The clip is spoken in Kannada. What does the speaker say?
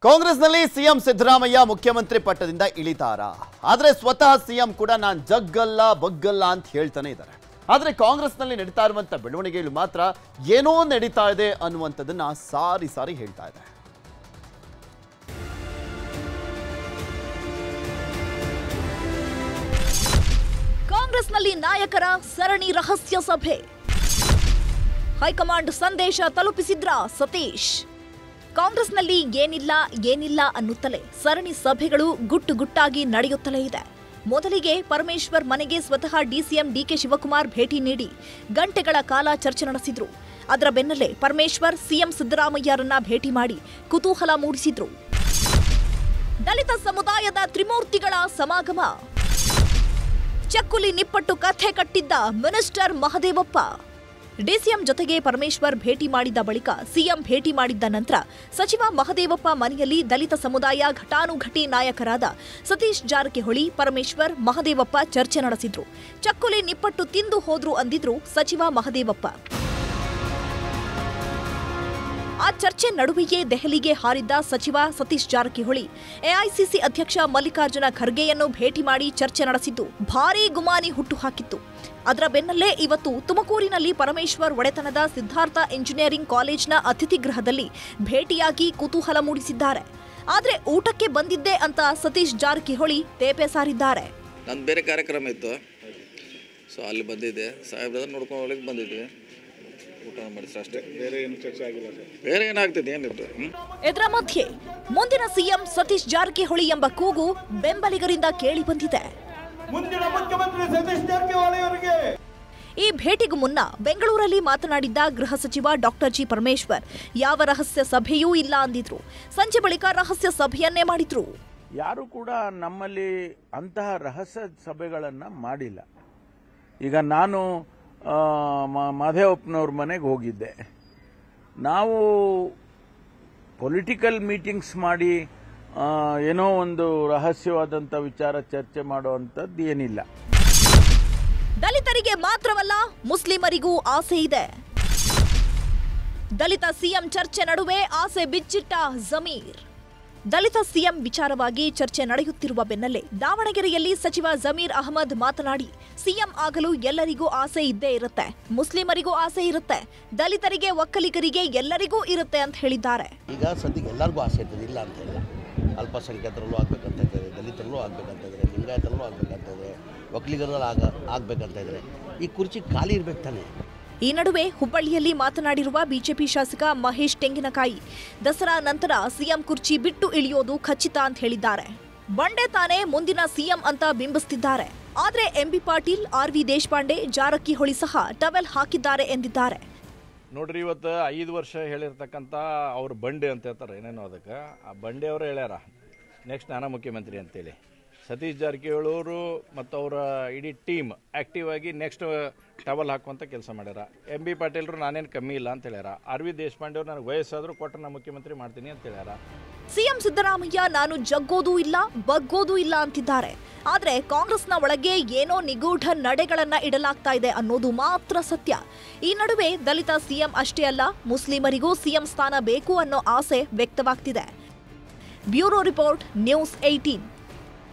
ಕಾಂಗ್ರೆಸ್ನಲ್ಲಿ ಸಿಎಂ ಸಿದ್ದರಾಮಯ್ಯ ಮುಖ್ಯಮಂತ್ರಿ ಪಟ್ಟದಿಂದ ಇಳಿತಾರಾ? ಆದರೆ ಸ್ವತಃ ಸಿಎಂ ಕೂಡ ನಾನು ಜಗ್ಗಲ್ಲ ಬಗ್ಗಲ್ಲ ಅಂತ ಹೇಳ್ತಾನೆ ಇದ್ದಾರೆ. ಆದರೆ ಕಾಂಗ್ರೆಸ್ನಲ್ಲಿ ನಡೀತಾ ಇರುವಂತ ಬೆಳವಣಿಗೆಗಳು ಮಾತ್ರ ಏನೋ ನಡೀತಾ ಇದೆ ಅನ್ನುವಂಥದ್ದನ್ನ ಸಾರಿ ಸಾರಿ ಹೇಳ್ತಾ ಇದೆ. ಕಾಂಗ್ರೆಸ್ನಲ್ಲಿ ನಾಯಕರ ಸರಣಿ ರಹಸ್ಯ ಸಭೆ. ಹೈಕಮಾಂಡ್ ಸಂದೇಶ ತಲುಪಿಸಿದ್ರ ಸತೀಶ್. ಕಾಂಗ್ರೆಸ್ನಲ್ಲಿ ಏನಿಲ್ಲ ಅನ್ನುತ್ತಲೇ ಸರಣಿ ಸಭೆಗಳು ಗುಟ್ಟಾಗಿ ನಡೆಯುತ್ತಲೇ ಇದೆ. ಮೊದಲಿಗೆ ಪರಮೇಶ್ವರ್ ಮನೆಗೆ ಸ್ವತಃ ಡಿಸಿಎಂ ಡಿಕೆ ಶಿವಕುಮಾರ್ ಭೇಟಿ ನೀಡಿ ಗಂಟೆಗಳ ಕಾಲ ಚರ್ಚೆ ನಡೆಸಿದ್ರು. ಅದರ ಬೆನ್ನಲ್ಲೇ ಪರಮೇಶ್ವರ್ ಸಿಎಂ ಸಿದ್ದರಾಮಯ್ಯರನ್ನ ಭೇಟಿ ಮಾಡಿ ಕುತೂಹಲ ಮೂಡಿಸಿದ್ರು. ದಲಿತ ಸಮುದಾಯದ ತ್ರಿಮೂರ್ತಿಗಳ ಸಮಾಗಮ. ಚಕ್ಕುಲಿ ನಿಪ್ಪಟ್ಟು ಕಥೆ ಕಟ್ಟಿದ್ದ ಮಿನಿಸ್ಟರ್ ಮಹದೇವಪ್ಪ. ಡಿಸಿಎಂ ಜೊತೆಗೆ ಪರಮೇಶ್ವರ್ ಭೇಟಿ ಮಾಡಿದ ಬಳಿಕ ಸಿಎಂ ಭೇಟಿ ಮಾಡಿದ್ದ ನಂತರ ಸಚಿವ ಮಹದೇವಪ್ಪ ಮನೆಯಲ್ಲಿ ದಲಿತ ಸಮುದಾಯ ಘಟಾನುಘಟಿ ನಾಯಕರಾದ ಸತೀಶ್ ಜಾರಕಿಹೊಳಿ, ಪರಮೇಶ್ವರ್, ಮಹದೇವಪ್ಪ ಚರ್ಚೆ ನಡೆಸಿದ್ರು. ಚಕ್ಕುಲಿ ನಿಪ್ಪಟ್ಟು ತಿಂದು ಹೋದ್ರು ಅಂದಿದ್ರು ಸಚಿವ ಮಹದೇವಪ್ಪ. ಆ ಚರ್ಚೆ ನಡುವೆಯೇ ದೆಹಲಿಗೆ ಹಾರಿದ್ದ ಸಚಿವ ಸತೀಶ್ ಜಾರಕಿಹೊಳಿ ಎಐಸಿಸಿ ಅಧ್ಯಕ್ಷ ಮಲ್ಲಿಕಾರ್ಜುನ ಖರ್ಗೆಯನ್ನು ಭೇಟಿ ಮಾಡಿ ಚರ್ಚೆ ನಡೆಸಿದ್ದು ಭಾರೀ ಗುಮಾನಿ ಹುಟ್ಟುಹಾಕಿತ್ತು. ಅದರ ಬೆನ್ನಲ್ಲೇ ಇವತ್ತು ತುಮಕೂರಿನಲ್ಲಿ ಪರಮೇಶ್ವರ್ ಒಡೆತನದ ಸಿದ್ಧಾರ್ಥ ಇಂಜಿನಿಯರಿಂಗ್ ಕಾಲೇಜ್ನ ಅತಿಥಿ ಗೃಹದಲ್ಲಿ ಭೇಟಿಯಾಗಿ ಕುತೂಹಲ ಮೂಡಿಸಿದ್ದಾರೆ. ಆದ್ರೆ ಊಟಕ್ಕೆ ಬಂದಿದ್ದೆ ಅಂತ ಸತೀಶ್ ಜಾರಕಿಹೊಳಿ ತೇಪೆ ಸಾರಿದ್ದಾರೆ. ನಂದು ಬೇರೆ ಕಾರ್ಯಕ್ರಮ ಇತ್ತು, ಸೊ ಅಲ್ಲಿ ಬಂದಿದ್ದೆ, ಸಾಹೇಬ್ರ ನೋಡ್ಕೊಂಡು ಬಂದಿದ್ದೆ, ಊಟ ಮಾಡಿದ್ರೆ ಅಷ್ಟೇ. ಬೇರೆ ಏನು ಚರ್ಚೆ ಆಗಿಲ್ಲ, ಬೇರೆ ಏನಾಗ್ತದೆ ಏನಿತ್ತು. ಇದರ ಮಧ್ಯೆ ಮುಂದಿನ ಸಿಎಂ ಸತೀಶ್ ಜಾರಕಿಹೊಳಿ ಎಂಬ ಕೂಗು ಬೆಂಬಲಿಗರಿಂದ ಕೇಳಿ ಬಂದಿದೆ. ಮುಂದಿನ ಮುಖ್ಯಮಂತ್ರಿ ಸತೀಶ್ ಜಾರಕಿಹೊಳಿ ಅವರಿಗೆ. ಈ ಭೇಟಿಗೂ ಮುನ್ನ ಬೆಂಗಳೂರಲ್ಲಿ ಮಾತನಾಡಿದ್ದ ಗೃಹ ಸಚಿವ ಡಾಕ್ಟರ್ ಜಿ ಪರಮೇಶ್ವರ್ ಯಾವ ರಹಸ್ಯ ಸಭೆಯೂ ಇಲ್ಲ ಅಂದಿದ್ರು. ಸಂಜೆ ಬಳಿಕ ರಹಸ್ಯ ಸಭೆಯನ್ನೇ ಮಾಡಿದ್ರು. ಯಾರು ಕೂಡ ನಮ್ಮಲ್ಲಿ ಅಂತಹ ರಹಸ್ಯ ಸಭೆಗಳನ್ನು ಮಾಡಿಲ್ಲ. ಈಗ ನಾನು ಮಹದೇವಪ್ಪನವ್ರ ಮನೆಗೆ ಹೋಗಿದ್ದೆ. ನಾವು ಪೊಲಿಟಿಕಲ್ ಮೀಟಿಂಗ್ಸ್ ಮಾಡಿ ಏನೋ ಒಂದು ರಹಸ್ಯವಾದಂಥ ವಿಚಾರ ಚರ್ಚೆ ಮಾಡುವಂಥದ್ದು ಏನಿಲ್ಲ. ದಲಿತರಿಗೆ ಮಾತ್ರವಲ್ಲ, ಮುಸ್ಲಿಮರಿಗೂ ಆಸೆ ಇದೆ. ದಲಿತ ಸಿಎಂ ಚರ್ಚೆ ನಡುವೆ ಆಸೆ ಬಿಚ್ಚಿಟ್ಟ ಜಮೀರ್. ದಲಿತ ಸಿಎಂ ವಿಚಾರವಾಗಿ ಚರ್ಚೆ ನಡೆಯುತ್ತಿರುವ ಬೆನ್ನಲ್ಲೇ ದಾವಣಗೆರೆಯಲ್ಲಿ ಸಚಿವ ಜಮೀರ್ ಅಹಮದ್ ಮಾತನಾಡಿ, ಸಿಎಂ ಆಗಲು ಎಲ್ಲರಿಗೂ ಆಸೆ ಇದ್ದೇ ಇರುತ್ತೆ, ಮುಸ್ಲಿಮರಿಗೂ ಆಸೆ ಇರುತ್ತೆ, ದಲಿತರಿಗೆ ಒಕ್ಕಲಿಗರಿಗೆ ಎಲ್ಲರಿಗೂ ಇರುತ್ತೆ ಅಂತ ಹೇಳಿದ್ದಾರೆ. ಈಗ ಸದ್ಯಕ್ಕೆ ಎಲ್ಲರಿಗೂ ಆಸೆ ಇರ್ತದೆ, ಇಲ್ಲ ಅಂತ ಇಲ್ಲ. ಅಲ್ಪಸಂಖ್ಯಾತರಲ್ಲೂ ಆಗ್ಬೇಕಂತ ಇದ್ದಾರೆ, ದಲಿತರಲ್ಲೂ ಆಗ್ಬೇಕಂತ ಇದ್ದಾರೆ, ಲಿಂಗಾಯತರಲ್ಲೂ ಆಗ್ಬೇಕಂತ ಇದ್ದಾರೆ, ಒಕ್ಕಲಿಗರಲ್ಲೂ ಆಗ್ಬೇಕಂತ ಇದ್ದಾರೆ. ಈ ಕುರ್ಚಿ ಖಾಲಿ ಇರ್ಬೇಕು ತಾನೆ. ಈ ನಡುವೆ ಹುಬ್ಬಳ್ಳಿಯಲ್ಲಿ ಮಾತನಾಡಿರುವ ಬಿಜೆಪಿ ಶಾಸಕ ಮಹೇಶ್ ತೆಂಗಿನಕಾಯಿ, ದಸರಾ ನಂತರ ಸಿಎಂ ಕುರ್ಚಿ ಬಿಟ್ಟು ಇಳಿಯೋದು ಖಚಿತ ಅಂತ ಹೇಳಿದ್ದಾರೆ. ಬಂಡೆ ತಾನೇ ಮುಂದಿನ ಸಿಎಂ ಅಂತ ಬಿಂಬಿಸುತ್ತಿದ್ದಾರೆ. ಆದ್ರೆ ಎಂಬಿ ಪಾಟೀಲ್, ಆರ್ವಿ ದೇಶಪಾಂಡೆ, ಜಾರಕಿಹೊಳಿ ಸಹ ಟವೆಲ್ ಹಾಕಿದ್ದಾರೆ ಎಂದಿದ್ದಾರೆ. ನೋಡ್ರಿ, ಇವತ್ತು 5 ವರ್ಷ ಹೇಳಿರ್ತಕ್ಕಂಥ ಅವ್ರ ಬಂಡೆ ಅಂತ ಹೇಳ್ತಾರೆ, ಏನೇನೋ ಅದಕ್ಕೆ ಆ ಬಂಡೆ ಅವರು ಹೇಳ್ಯಾರ ನೆಕ್ಸ್ಟ್ ನಾನಾ ಮುಖ್ಯಮಂತ್ರಿ ಅಂತೇಳಿ. ಸತೀಶ್ ಜಾರಕಿಹೊಳಿ ಅವರು ಮತ್ತು ಅವರ ಇಡೀ ಟೀಮ್ ಆ್ಯಕ್ಟಿವ್ ಆಗಿ ನೆಕ್ಸ್ಟ್ ಟವಲ್ ಹಾಕುವಂಥ ಕೆಲಸ ಮಾಡ್ಯಾರ. ಎಂಬಿ ಪಾಟೀಲ್ರು ನಾನೇನು ಕಮ್ಮಿ ಇಲ್ಲ ಅಂತ ಹೇಳ್ಯಾರ. ಆರ್ವಿ ದೇಶಪಾಂಡೆ ಅವರು ನನಗೆ ವಯಸ್ಸಾದರೂ ಕೊಟ್ಟರೆ ನಾನು ಮುಖ್ಯಮಂತ್ರಿ ಮಾಡ್ತೀನಿ ಅಂತ ಹೇಳ್ಯಾರ. ಸಿಎಂ ಸಿದ್ದರಾಮಯ್ಯ ನಾನು ಜಗ್ಗೋದೂ ಇಲ್ಲ ಬಗ್ಗೋದೂ ಇಲ್ಲ ಅಂತಿದ್ದಾರೆ. ಆದ್ರೆ ಕಾಂಗ್ರೆಸ್ನ ಒಳಗೆ ಏನೋ ನಿಗೂಢ ನಡೆಗಳನ್ನ ಇಡಲಾಗ್ತಾ ಇದೆ ಅನ್ನೋದು ಮಾತ್ರ ಸತ್ಯ. ಈ ನಡುವೆ ದಲಿತ ಸಿಎಂ ಅಷ್ಟೇ ಅಲ್ಲ, ಮುಸ್ಲಿಮರಿಗೂ ಸಿಎಂ ಸ್ಥಾನ ಬೇಕು ಅನ್ನೋ ಆಸೆ ವ್ಯಕ್ತವಾಗ್ತಿದೆ. Bureau report, news 18.